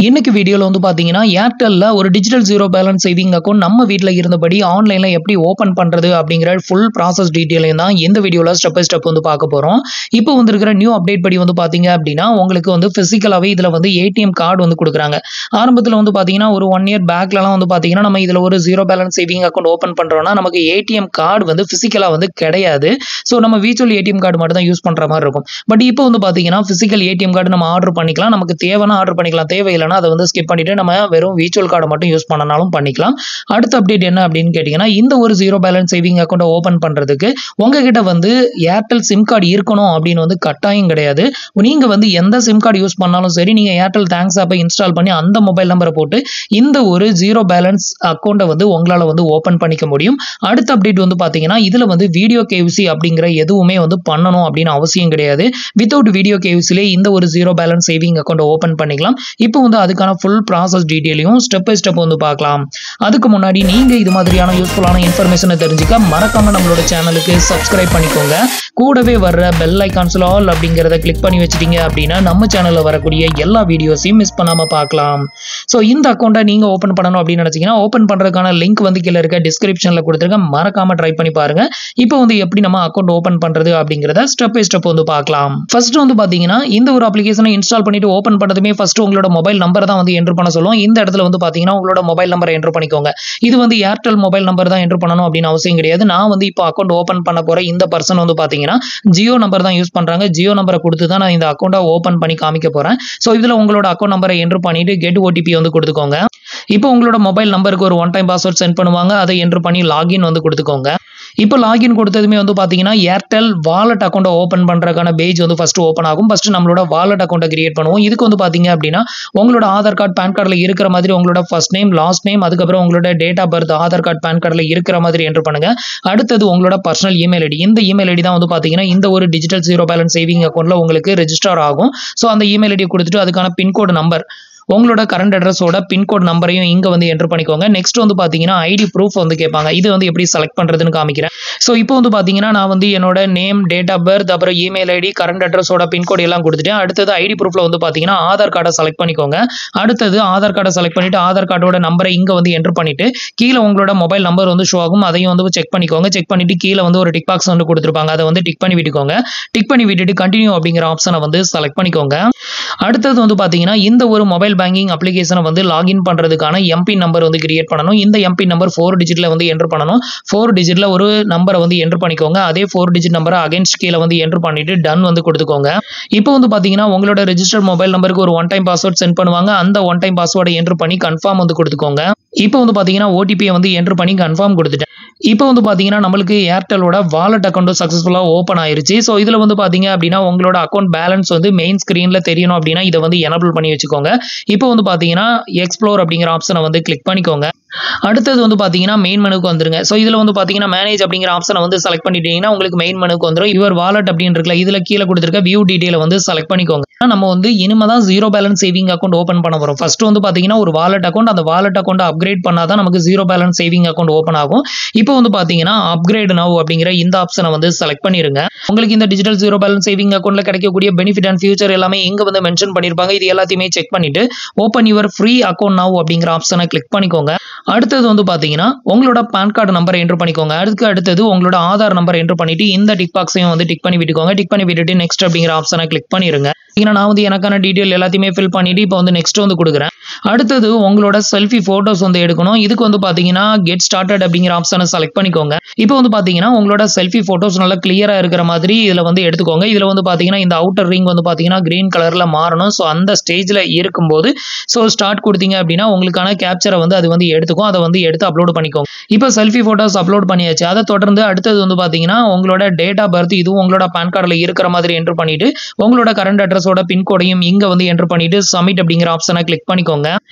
இன்னைக்கு வீடியோல வந்து பாத்தீங்கன்னா ஏர்டெல்ல ஒரு digital zero balance saving account நம்ம வீட்ல இருந்தபடி ஆன்லைன்ல எப்படி ஓபன் பண்றது அப்படிங்கிற ஃபுல் ப்ராசஸ் டீடைலையும் தான் இந்த வீடியோல ஸ்டெப் பை ஸ்டெப் வந்து பார்க்க போறோம். இப்போ வந்திருக்கிற நியூ அப்டேட் படி வந்து பாத்தீங்க அப்படின்னா உங்களுக்கு வந்து பிசிக்கலாவே இதுல வந்து ஏடிஎம் கார்டு வந்து கொடுக்குறாங்க. ஆரம்பத்துல வந்து பாத்தீங்கன்னா ஒரு 1 இயர் பேக்லலாம் வந்து பாத்தீங்கன்னா நம்ம இதுல ஒரு zero balance saving account open பண்றோம்னா நமக்கு ஏடிஎம் கார்டு வந்து பிசிக்கலா வந்து கிடையாது. ஸோ நம்ம விர்ச்சுவல் ஏடிஎம் கார்டு மட்டும் தான் யூஸ் பண்ற மாதிரி இருக்கும். பட் இப்போ வந்து பாத்தீங்கன்னா பிசிக்கல் ஏடிஎம் கார்டு நம்ம ஆர்டர் பண்ணிக்கலாம். நமக்கு தேவைன்னா ஆர்டர் பண்ணிக்கலாம், தேவையில்லை அதை வந்து ஸ்கிப் பண்ணிட்டு நம்ம வெறும் விர்ச்சுவல் கார்டை மட்டும் யூஸ் பண்ணனாலும் பண்ணிக்கலாம். அடுத்த அப்டேட் என்ன அப்படின்னு கேட்டீங்கன்னா இந்த ஒரு zero balance saving account open பண்றதுக்கு உங்ககிட்ட வந்து ஏர்டெல் சிம் கார்டு இருக்கணும் அப்படின்னு வந்து கட்டாயம் கிடையாது. நீங்க வந்து எந்த சிம் கார்டு யூஸ் பண்ணாலும் சரி, நீங்க ஏர்டெல் தேங்க்ஸ் ஆப்பை இன்ஸ்டால் பண்ணி அந்த மொபைல் நம்பரை போட்டு இந்த ஒரு ஜீரோ பேலன்ஸ் அக்கௌண்ட்டை வந்து உங்களால வந்து ஓபன் பண்ணிக்க முடியும். அடுத்த அப்டேட் வந்து பாத்தீங்கன்னா இதுல வந்து வீடியோ கேவிசி அப்படிங்கிற எதுவுமே வந்து பண்ணணும் அப்படின்னு அவசியம் கிடையாது. வித்தவுட் வீடியோ கேவிசிலே இந்த ஒரு zero balance saving account open பண்ணிக்கலாம். இப்போ வந்து அதுக்கான ஃபுல் ப்ராசஸ் டீடைலையும் ஸ்டெப் பை ஸ்டெப் வந்து பார்க்கலாம். அதுக்கு முன்னாடி நீங்க இது மாதிரியான யூஸ்ஃபுல்லான இன்ஃபர்மேஷனை தெரிஞ்சுக்க மறக்காம நம்மளோட சேனலுக்கு சப்ஸ்கிரைப் பண்ணிக்கோங்க. கூடவே வர்ற பெல் ஐகான்ஸ்ல ஆல் அப்படிங்கறத கிளிக் பண்ணி வச்சிட்டீங்க அப்படின்னா நம்ம சேனல்ல வரக்கூடிய எல்லா வீடியோஸையும் மிஸ் பண்ணாம பார்க்கலாம். ஸோ இந்த அக்கௌண்ட்டை நீங்க ஓபன் பண்ணணும் அப்படின்னு நினைச்சீங்கன்னா ஓபன் பண்றதுக்கான லிங்க் வந்து கீழே இருக்க டிஸ்கிரிப்ஷன்ல கொடுத்துருக்கேன். மறக்காம ட்ரை பண்ணி பாருங்க. இப்போ வந்து எப்படி நம்ம அக்கௌண்ட் ஓபன் பண்றது அப்படிங்கறத ஸ்டெப் பை ஸ்டெப் வந்து பார்க்கலாம். ஃபர்ஸ்ட் வந்து பாத்தீங்கன்னா இந்த ஒரு அப்ளிகேஷனை இன்ஸ்டால் பண்ணிட்டு ஓபன் பண்ணதுமே ஃபர்ஸ்ட் உங்களோட மொபைல் நம்பர் தான் வந்து என்டர் பண்ண சொல்லுவோம். இந்த இடத்துல வந்து பாத்தீங்கன்னா உங்களோட மொபைல் நம்பரை என்டர் பண்ணிக்கோங்க. இது வந்து ஏர்டெல் மொபைல் நம்பர் தான் என்டர் பண்ணணும் அப்படின்னு அவசியம் கிடையாது. நான் வந்து இப்போ அக்கௌண்ட் ஓபன் பண்ண போற இந்த பர்சன் வந்து பாத்தீங்கன்னா ஜியோ நம்பர் தான் யூஸ் பண்றாங்க. ஜியோ நம்பரை கொடுத்து தான் நான் இந்த அக்கௌண்ட்டை ஓபன் பண்ணி காமிக்க போறேன். ஸோ இதுல உங்களோட அக்கௌண்ட் நம்பரை என்டர் பண்ணிட்டு கெட் ஓடிபி வந்து கொடுத்துக்கோங்க. இப்போ உங்களோட மொபைல் நம்பருக்கு ஒரு 1 டைம் பாஸ்வேர்ட் சென்ட் பண்ணுவாங்க. அதை என்டர் பண்ணி லாகின் வந்து கொடுத்துக்கோங்க. இப்போ லாகின் கொடுத்ததுமே வந்து பாத்தீங்கன்னா ஏர்டெல் வாலெட் அக்கௌண்ட்டை ஓபன் பண்றதுக்கான பேஜ் வந்து ஃபர்ஸ்ட் ஓபன் ஆகும். ஃபர்ஸ்ட் நம்மளோட வாலெட் அக்கௌண்ட்டை கிரியேட் பண்ணுவோம். இதுக்கு வந்து பாத்தீங்க அப்படின்னா உங்களோட ஆதார் கார்டு பேன் கார்டில் இருக்கிற மாதிரி உங்களோட ஃபர்ஸ்ட் நேம் லாஸ்ட் நேம் அதுக்கப்புறம் உங்களோட date of birth Aadhaar card PAN கார்டில் இருக்கிற மாதிரி என்டர் பண்ணுங்க. அடுத்தது உங்களோட பர்சனல் இமெயில் ஐடி. இந்த இமெயில் ஐடி தான் வந்து பாத்தீங்கன்னா இந்த ஒரு டிஜிட்டல் ஜீரோ பேலன்ஸ் சேவிங் அக்கௌண்ட்ல உங்களுக்கு ரெஜிஸ்டர் ஆகும். ஸோ அந்த இமெயில் ஐடி கொடுத்துட்டு அதுக்கான பின்கோடு நம்பர் உங்களோட கரண்ட் அட்ரஸோட பின்கோட் நம்பரையும் இங்க வந்து என்டர் பண்ணிக்கோங்க. நெக்ஸ்ட் வந்து பாத்தீங்கன்னா ஐடி ப்ரூஃப் வந்து கேட்பாங்க. இது வந்து எப்படி செலக்ட் பண்றதுன்னு காமிக்கிறேன். ஸோ இப்போ வந்து பாத்தீங்கன்னா நான் வந்து என்னோட நேம் டேட் ஆஃப் பர்த் அப்புறம் இமெயில் ஐடி கரண்ட் அட்ரஸோட பின்கோட் எல்லாம் கொடுத்துட்டேன். அடுத்தது ஐடி ப்ரூஃப்ல வந்து பாத்தீங்கன்னா ஆதார் கார்டை செலக்ட் பண்ணிக்கோங்க. அடுத்தது ஆதார் கார்டை செலக்ட் பண்ணிட்டு ஆதார் கார்டோட நம்பரை இங்க வந்து என்டர் பண்ணிட்டு கீழே உங்களோட மொபைல் நம்பர் வந்து ஷோ ஆகும். அதையும் வந்து செக் பண்ணிக்கோங்க. செக் பண்ணிட்டு கீழே வந்து ஒரு டிக் பாக்ஸ் வந்து கொடுத்துருப்பாங்க. அதை வந்து டிக் பண்ணி விட்டுக்கோங்க. டிக் பண்ணி விட்டுட்டு கண்டினியூ அப்படிங்கிற ஆப்ஷனை வந்து செலக்ட் பண்ணிக்கோங்க. அடுத்தது வந்து பாத்தீங்கன்னா இந்த ஒரு மொபைல் பேங்கிங் அப்ளிகேஷனை வந்து லாகின் பண்றதுக்கான எம்பின் நம்பர் வந்து கிரியேட் பண்ணணும். இந்த எம்பின் நம்பர் 4 டிஜிட்ல வந்து என்டர் பண்ணணும். 4 டிஜிட்ல ஒரு நம்பரை வந்து என்டர் பண்ணிக்கோங்க. அதே 4 டிஜிட் நம்பரை அகைன்ஸ்ட் கீழே வந்து என்டர் பண்ணிட்டு டன் வந்து கொடுத்துக்கோங்க. இப்போ வந்து பாத்தீங்கன்னா உங்களோட ரெஜிஸ்டர்ட் மொபைல் நம்பருக்கு ஒரு 1 டைம் பாஸ்வேர்ட் சென்ட் பண்ணுவாங்க. அந்த 1 டைம் பாஸ்வேர்டை என்டர் பண்ணி கன்ஃபார்ம் வந்து கொடுத்துக்கோங்க. இப்போ வந்து பாத்தீங்கன்னா ஓடிபியை வந்து என்டர் பண்ணி கன்ஃபார்ம் கொடுத்துட்டேன். இப்போ வந்து பாத்தீங்கன்னா நம்மளுக்கு ஏர்டெலோட வாலெட் அக்கௌண்ட் சக்சஸ்ஃபுல்லா ஓபன் ஆயிருச்சு. ஸோ இதுல வந்து பாத்தீங்க அப்படின்னா உங்களோட அக்கௌண்ட் பேலன்ஸ் வந்து மெயின் ஸ்கிரீன்ல தெரியணும் அப்படின்னா இதை வந்து எனபிள் பண்ணி வச்சுக்கோங்க. இப்போ வந்து பாத்தீங்கன்னா எக்ஸ்ப்ளோர் அப்படிங்கிற ஆப்ஷனை வந்து கிளிக் பண்ணிக்கோங்க. அடுத்தது வந்து பாத்தீங்கன்னா மெயின் மெனுக்கு வந்துருங்க. ஸோ இதுல வந்து பாத்தீங்கன்னா மேனேஜ் அப்படிங்கிற ஆப்ஷனை வந்து செலக்ட் பண்ணிட்டீங்கன்னா உங்களுக்கு மெயின் மெனுக்கு வந்துடும். யுவர் வாலெட் அப்படின்னு இருக்குல்ல, இதுல கீழே கொடுத்துருக்க வியூ டீடைலை வந்து செலக்ட் பண்ணிக்கோங்க. நம்ம வந்து இனிமே தான் zero balance saving account open பண்ண போறோம். ஃபர்ஸ்ட் வந்து பாத்தீங்கன்னா ஒரு வாலெட் அக்கௌண்ட், அந்த வாலெட் அக்கௌண்ட் அப்கிரேட் பண்ணாதான் நமக்கு zero balance saving account open ஆகும். இப்போ வந்து பாத்தீங்கன்னா அப்கிரேட் நவ் அப்படிங்கிற இந்த ஆப்ஷனை வந்து செலக்ட் பண்ணிருங்க. உங்களுக்கு இந்த டிஜிட்டல் ஜீரோ பேலன்ஸ் சேவிங் அக்கௌண்ட்ல கிடைக்கக்கூடிய பெனிஃபிட் அண்ட் ஃபியூச்சர் எல்லாமே இங்க வந்து மென்ஷன் பண்ணிருப்பாங்க. இது எல்லாத்தையுமே செக் பண்ணிட்டு open your free account now அப்படிங்கிற ஆப்ஷனை கிளிக் பண்ணிக்கோங்க. அடுத்தது வந்து பாத்தீங்கன்னா உங்களோட பான் கார்டு நம்பரை என்டர் பண்ணிக்கோங்க. அதுக்கு அடுத்தது உங்களோட ஆதார் நம்பரை என்டர் பண்ணிட்டு இந்த டிக் பாக்ஸையும் வந்து டிக் பண்ணி விட்டுக்கோங்க. டிக் பண்ணி விட்டுட்டு நெக்ஸ்ட் அப்படிங்கிற ஆப்ஷனை கிளிக் பண்ணிருங்க. நான் வந்து எனக்கான டீடைல் எல்லாத்தையுமே ஃபில் பண்ணிட்டு இப்போ வந்து நெக்ஸ்ட் வந்து கொடுக்குறேன். அடுத்தது உங்களோட செல்ஃபி போட்டோஸ் வந்து எடுக்கணும். இதுக்கு வந்து பாத்தீங்கன்னா கெட் ஸ்டார்டட் அப்படிங்கிற ஆப்ஷனை செலக்ட் பண்ணிக்கோங்க. இப்போ வந்து பாத்தீங்கன்னா உங்களோட செல்ஃபி போட்டோஸ் நல்லா கிளியரா இருக்கிற மாதிரி இதுல வந்து எடுத்துக்கோங்க. இதுல வந்து பாத்தீங்கன்னா இந்த அவுட்டர் ரிங் வந்து பாத்தீங்கன்னா கிரீன் கலர்ல மாறணும். ஸோ அந்த ஸ்டேஜ்ல இருக்கும்போது ஸோ ஸ்டார்ட் கொடுத்தீங்க அப்படின்னா உங்களுக்கான கேப்சரை வந்து அது வந்து எடுத்துக்கும். அதை வந்து எடுத்து அப்லோட் பண்ணிக்கோங்க. இப்போ செல்ஃபி போட்டோஸ் அப்லோட் பண்ணியாச்சு. அதை தொடர்ந்து அடுத்தது வந்து பாத்தீங்கன்னா உங்களோட டேட் ஆஃப் பர்த் இதுவும் உங்களோட பான் கார்டில் இருக்கிற மாதிரி என்டர் பண்ணிட்டு உங்களோட கரண்ட் அட்ரஸோட பின்கோடையும் இங்க வந்து என்டர் பண்ணிட்டு சப்மிட் அப்படிங்கிற ஆப்ஷனை கிளிக் பண்ணிக்கோங்க.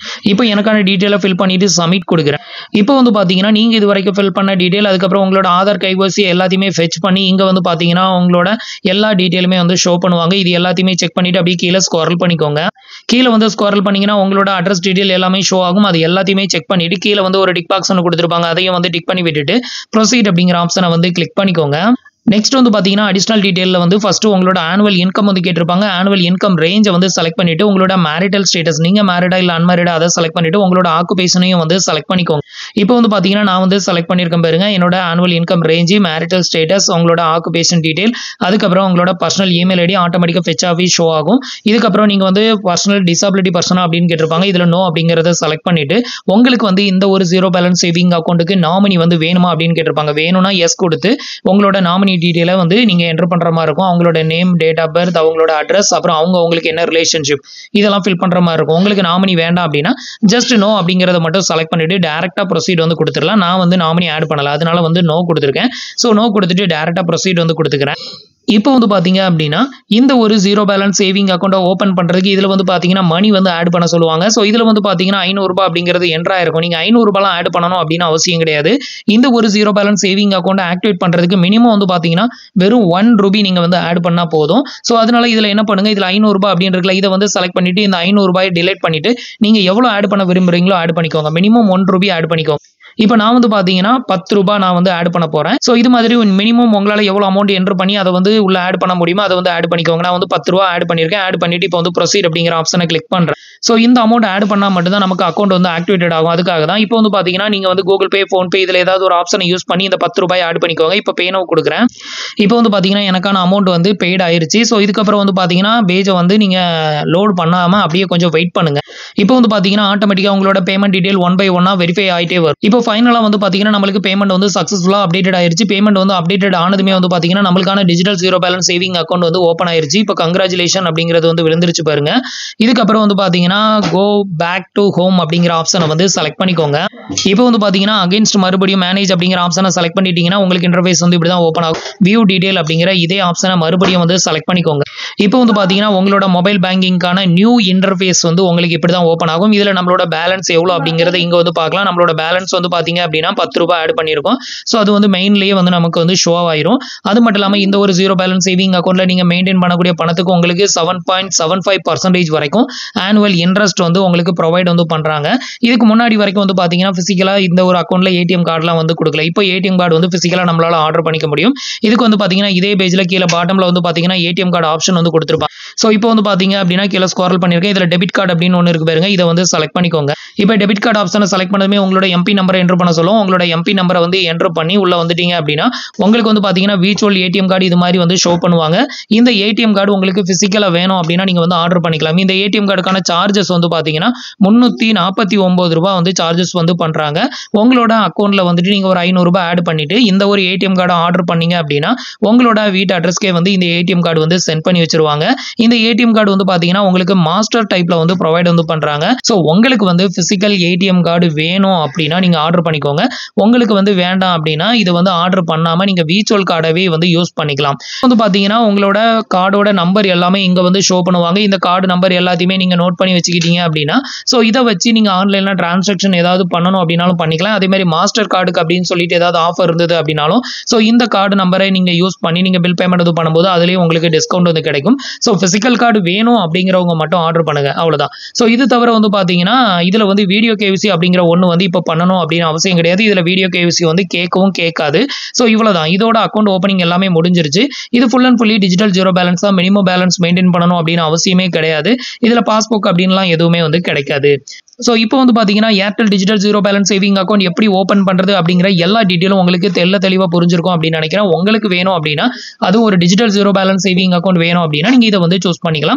இப்போ எனக்கான டீடைலை ஃபில் பண்ணிட்டு சப்மிட் கொடுக்குறேன். இப்போ வந்து பாத்தீங்கன்னா நீங்க இது வரைக்கும் ஃபில் பண்ண டீடைல் அதுக்கப்புறம் உங்களோட ஆதார் கைபேசி எல்லாத்தையுமே ஃபெச் பண்ணி இங்க வந்து பாத்தீங்கன்னா உங்களோட எல்லா டீடைலுமே வந்து ஷோ பண்ணுவாங்க. இது எல்லாத்தையுமே செக் பண்ணிட்டு அப்படியே கீழே ஸ்க்ரால் பண்ணிக்கோங்க. கீழே வந்து ஸ்க்ரால் பண்ணீங்கன்னா உங்களோட அட்ரஸ் டீடைல் எல்லாமே ஷோ ஆகும். அது எல்லாத்தையுமே செக் பண்ணிட்டு கீழே வந்து ஒரு டிக் பாக்ஸ் ஒன்று கொடுத்துருப்பாங்க. அதையும் வந்து டிக் பண்ணி விட்டுட்டு ப்ரொசீட் அப்படிங்கிற ஆப்ஷனை வந்து கிளிக் பண்ணிக்கோங்க. நெக்ஸ்ட் வந்து பார்த்தீங்கன்னா அடிஷனல் டீடைல்ல வந்து ஃபர்ஸ்ட் உங்களோட ஆனுவல் இன்கம் வந்து கேட்டிருப்பாங்க. ஆனுவல் இன்கம் ரேஞ்சை வந்து செலக்ட் பண்ணிட்டு உங்களோட மேரிட்டல் ஸ்டேட்டஸ் நீங்க மேரிடா இல்ல அன்மேரிடா அதை செலக்ட் பண்ணிட்டு உங்களோட ஆக்குபேஷனையும் வந்து செலக்ட் பண்ணிக்கோங்க. இப்போ வந்து பார்த்தீங்கன்னா நான் வந்து செலக்ட் பண்ணியிருக்கேன் பாருங்க. என்னோட annual income range, marital status, உங்களோட ஆக்குபேஷன் டீடைல், அதுக்கப்புறம் உங்களோட பர்சனல் இமெயில் ஐடி ஆட்டோமேட்டிக்காக ஃபெச் ஆகி ஷோ ஆகும். இதுக்கப்புறம் நீங்கள் வந்து பர்சனல் டிசபிலிட்டி பர்சனா அப்படின்னு கேட்டிருப்பாங்க. இதில் நோ அப்படிங்கிறத செலக்ட் பண்ணிட்டு உங்களுக்கு வந்து இந்த ஒரு ஜீரோ பேலன்ஸ் சேவிங் அக்கௌண்ட்டுக்கு நாமினி வந்து வேணுமா அப்படின்னு கேட்டிருப்பாங்க. வேணும்னா எஸ் கொடுத்து உங்களோட நாமினி டீடைலை வந்து நீங்க என்டர் பண்ற மாதிரி இருக்கும். அவங்களோட நேம், டேட் ஆஃப் பர்த், அவங்களோட அட்ரஸ், அப்புறம் உங்களுக்கு என்ன ரிலேஷன்ஷிப் இதெல்லாம் ஃபில் பண்ற மாதிரி இருக்கும். உங்களுக்கு நாமினி வேண்டாம் அப்படின்னா ஜஸ்ட் நோ அப்படிங்கறத மட்டும் செலக்ட் பண்ணிட்டு டைரக்டா ப்ரொசீட் வந்து கொடுத்துடலாம். நான் வந்து நாமினி ஆட் பண்ணல, அதனால வந்து நோ கொடுத்துருக்கேன். ஸோ நோ கொடுத்துட்டு டைரக்டா ப்ரொசீட் வந்து கொடுத்துக்கிறேன். இப்போ வந்து பார்த்தீங்க அப்படின்னா இந்த ஒரு ஜீரோ பேலன்ஸ் சேவிங் அக்கௌண்ட்டை ஓப்பன் பண்ணுறதுக்கு இதில் வந்து பார்த்தீங்கன்னா மணி வந்து ஆட் பண்ண சொல்லுவாங்க. ஸோ இதில் வந்து பார்த்தீங்கன்னா ₹500 அப்படிங்கிறது என்ட்ரு ஆயிருக்கும். நீங்கள் ₹500 ஆட் பண்ணணும் அப்படின்னு அவசியம் கிடையாது. இந்த ஒரு ஜீரோ பேலன்ஸ் சேவிங் அக்கௌண்ட்டை ஆக்டிவேட் பண்ணுறதுக்கு மினிமம் வந்து பார்த்தீங்கன்னா வெறும் ₹1 நீங்கள் வந்து ஆட் பண்ணால் போதும். ஸோ அதனால இதில் என்ன பண்ணுங்க, இதில் ₹500 அப்படின்னு இருக்குல்ல, இதை வந்து செலக்ட் பண்ணிட்டு இந்த ₹500 டிலீட் பண்ணிட்டு நீங்கள் எவ்வளோ ஆட் பண்ண விரும்புறீங்களோ ஆட் பண்ணிக்கோங்க. மினிமம் ₹1 ஆட் பண்ணிக்கோங்க. இப்போ நான் வந்து பார்த்தீங்கன்னா ₹10 நான் வந்து ஆட் பண்ண போகிறேன். ஸோ இது மாதிரி மினிமம் உங்களால் எவ்வளோ அமௌண்ட் என்ட்ரு பண்ணி அதை வந்து உள்ள ஆட் பண்ண முடியுமோ அதை வந்து ஆட் பண்ணிக்கோங்க. நான் வந்து ₹10 ஆட் பண்ணியிருக்கேன். ஆட் பண்ணிட்டு இப்போ வந்து ப்ரொசீட் அப்படிங்கிற ஆப்ஷனை கிளிக் பண்ணுறேன். ஸோ இந்த அமௌண்ட் ஆட் பண்ணால் மட்டும்தான் நமக்கு அக்கௌண்ட் வந்து ஆக்டிவேட்டட் ஆகும். அதுக்காக தான் இப்போ வந்து பார்த்தீங்கன்னா நீங்கள் வந்து கூகுள் பே, ஃபோன்பே இதில் ஏதாவது ஒரு ஆப்ஷனை யூஸ் பண்ணி இந்த ₹10 ஆட் பண்ணிக்கோங்க. இப்போ பே நவ் கொடுக்குறேன். இப்போ வந்து பார்த்தீங்கன்னா எனக்கான அமௌண்ட் வந்து பெய்ட் ஆயிருச்சு. ஸோ இதுக்கப்புறம் வந்து பார்த்தீங்கன்னா பேஜை வந்து நீங்கள் லோட் பண்ணாமல் அப்படியே கொஞ்சம் வெயிட் பண்ணுங்க. இப்போ வந்து பார்த்தீங்கன்னா ஆட்டோமேட்டிக்காக உங்களோட பேமெண்ட் டீடைல் ஒன் பை ஒன்னா வெரிஃபை ஆகிட்டே வரும். இப்போ ஃபைனலாக வந்து பார்த்தீங்கன்னா நம்மளுக்கு பேமெண்ட் வந்து சக்ஸஸ்ஃபுல்லாக அப்டேட்டட் ஆயிருச்சு. பேமெண்ட் வந்து அப்டேட்டட் ஆனதுமே வந்து பார்த்தீங்கன்னா நம்மளுக்கான digital zero balance saving account வந்து ஓப்பன் ஆயிருச்சு. இப்போ கங்க்ராச்சுலேஷன் அப்படிங்கிறது வந்து விழுந்துருச்சு பாருங்க. இதுக்கப்புறம் வந்து பார்த்தீங்கன்னா கோ பேக் டு ஹோம் அப்படிங்கிற ஆப்ஷனை வந்து செலக்ட் பண்ணிக்கோங்க. இப்போ வந்து பார்த்தீங்கன்னா அகைன்ஸ்ட் மறுபடியும் மேனேஜ் அப்படிங்கிற ஆப்ஷனை செலக்ட் பண்ணிட்டீங்கன்னா உங்களுக்கு இன்டர்ஃபேஸ் வந்து இப்படி தான் ஓப்பன் ஆகும். வியூ டீடைல் அப்படிங்கிற இதே ஆப்ஷனை மறுபடியும் வந்து செலக்ட் பண்ணிக்கோங்க. இப்போ வந்து பார்த்தீங்கன்னா உங்களோட மொபைல் பேங்கிங்கான நியூ இன்டர்ஃபேஸ் வந்து உங்களுக்கு இப்படி தான் ஓப்பன் ஆகும். இதில் நம்மளோட பேலன்ஸ் எவ்வளோ அப்படிங்கிறத இங்கே வந்து பார்க்கலாம். நம்மளோட பேலன்ஸ் வந்து பார்த்தீங்க அப்படின்னா ₹10 ஆட் பண்ணியிருக்கோம். ஸோ அது வந்து மெயின்லேயே வந்து நமக்கு வந்து ஷோ ஆயிரும். அது மட்டும் இல்லாமல் இந்த ஒரு ஜீரோ பேலன்ஸ் சேவிங் அக்கௌண்ட்டில் நீங்கள் மெயின்டைன் பண்ணக்கூடிய பணத்துக்கு உங்களுக்கு 7.75% வரைக்கும் ஆனுவல் இன்ட்ரெஸ்ட் வந்து உங்களுக்கு ப்ரொவைட் வந்து பண்ணுறாங்க. இதுக்கு முன்னாடி வரைக்கும் வந்து பார்த்தீங்கன்னா ஃபிசிக்கலாக இந்த ஒரு அக்கௌண்ட்டில் ஏடிஎம் கார்டெலாம் வந்து கொடுக்கல. இப்போ ஏடிஎம் கார்டு வந்து ஃபிசிக்கலாக நம்மளால் ஆர்டர் பண்ணிக்க முடியும். இதுக்கு வந்து பார்த்தீங்கன்னா இதே பேஜில் கீழே பாட்டமில் வந்து பார்த்தீங்கன்னா ஏடிஎம் கார்டு ஆப்ஷன் வந்து கொடுத்துருப்பாங்க. ஸோ இப்போ வந்து பார்த்தீங்க அப்படின்னா கீழே ஸ்க்ரால் பண்ணியிருக்கேன். இதில் டெபிட் கார்டு அப்படின்னு ஒன்று இருக்கு பாருங்க. இதை வந்து செலக்ட் பண்ணிக்கோங்க. இப்போ டெபிட் கார்டு ஆப்ஷனை செலக்ட் பண்ணதுமே உங்களோட எம்பி நம்பரை என்ட்ரு பண்ண சொல்லும். உங்களோட எம்பி நம்பரை வந்து என்ட்ரு பண்ணி உள்ள வந்துட்டீங்க அப்படின்னா உங்களுக்கு வந்து பார்த்தீங்கன்னா விர்ச்சுவல் ஏடிஎம் கார்டு இது மாதிரி வந்து ஷோ பண்ணுவாங்க. இந்த ஏடிஎம் கார்டு உங்களுக்கு ஃபிசிக்கலாக வேணும் அப்படின்னா நீங்கள் வந்து ஆர்டர் பண்ணிக்கலாம். இந்த ஏடிஎம் கார்டுக்கான சார்ஜஸ் வந்து பார்த்தீங்கன்னா ₹349 வந்து சார்ஜஸ் வந்து பண்ணுறாங்க. உங்களோட அக்கௌண்ட்டில் வந்துட்டு நீங்கள் ஒரு ₹500 ஆட் பண்ணிட்டு இந்த ஒரு ஏடிஎம் கார்டை ஆர்டர் பண்ணீங்க அப்படின்னா உங்களோட வீட்டு அட்ரஸ்க்கே வந்து இந்த ஏடிஎம் கார்டு வந்து சென்ட் பண்ணி வச்சிருவாங்க. இந்த ஏடிஎம் கார்டு வந்து பார்த்தீங்கன்னா உங்களுக்கு மாஸ்டர் டைப்ல வந்து ப்ரொவைட் வந்து பண்றாங்க. ஸோ உங்களுக்கு வந்து பிசிக்கல் ஏடிஎம் கார்டு வேணும் அப்படின்னா நீங்க ஆர்டர் பண்ணிக்கோங்க. உங்களுக்கு வந்து வேண்டாம் அப்படின்னா இது வந்து ஆர்டர் பண்ணாம நீங்க விர்ச்சுவல் கார்டவே வந்து யூஸ் பண்ணிக்கலாம். வந்து பார்த்தீங்கன்னா உங்களோட கார்டோட நம்பர் எல்லாமே இங்க வந்து ஷோ பண்ணுவாங்க. இந்த கார்டு நம்பர் எல்லாத்தையுமே நீங்க நோட் பண்ணி வச்சுக்கிட்டீங்க அப்படின்னா ஸோ இதை வச்சு நீங்க ஆன்லைன்ல டிரான்சாக்ஷன் ஏதாவது பண்ணணும் அப்படின்னாலும் பண்ணிக்கலாம். அதே மாதிரி மாஸ்டர் கார்டுக்கு அப்படின்னு சொல்லிட்டு ஏதாவது ஆஃபர் இருந்தது அப்படின்னாலும் ஸோ இந்த கார்டு நம்பரை நீங்க யூஸ் பண்ணி நீங்க பில் பேமெண்ட் இது பண்ணும்போது அதுலேயும் உங்களுக்கு டிஸ்கவுண்ட் வந்து கிடைக்கும். ஸோ பிசிக்கல் கார்டு வேணும் அப்படிங்கிறவங்க மட்டும் ஆர்டர் பண்ணுங்க, அவ்வளவுதான். ஸோ இது தவிர வந்து பார்த்தீங்கன்னா இதுல வந்து வீடியோ கேவிசி அப்படிங்கிற ஒன்று வந்து இப்போ பண்ணணும் அப்படின்னு அவசியம் கிடையாது. இதுல வீடியோ கேவிசி வந்து கேட்கவும் கேட்காது. ஸோ இவ்வளவுதான், இதோட அக்கௌண்ட் ஓப்பனிங் எல்லாமே முடிஞ்சிருச்சு. இது full and fully digital zero balance தான். மினிமம் பேலன்ஸ் மெயின்டைன் பண்ணணும் அப்படின்னு அவசியமே கிடையாது. இதுல பாஸ்புக் அப்படின்லாம் எதுவுமே வந்து கிடைக்காது. ஸோ இப்போ வந்து பார்த்தீங்கன்னா Airtel digital zero balance saving account எப்படி ஓப்பன் பண்ணுறது அப்படிங்கிற எல்லா டீட்டெயிலும் உங்களுக்கு தெளிவாக புரிஞ்சிருக்கும் அப்படின்னு நினைக்கிறேன். உங்களுக்கு வேணும் அப்படின்னா அதுவும் ஒரு digital zero balance saving account வேணும் அப்படின்னா நீங்கள் இதை வந்து சூஸ் பண்ணிக்கலாம்.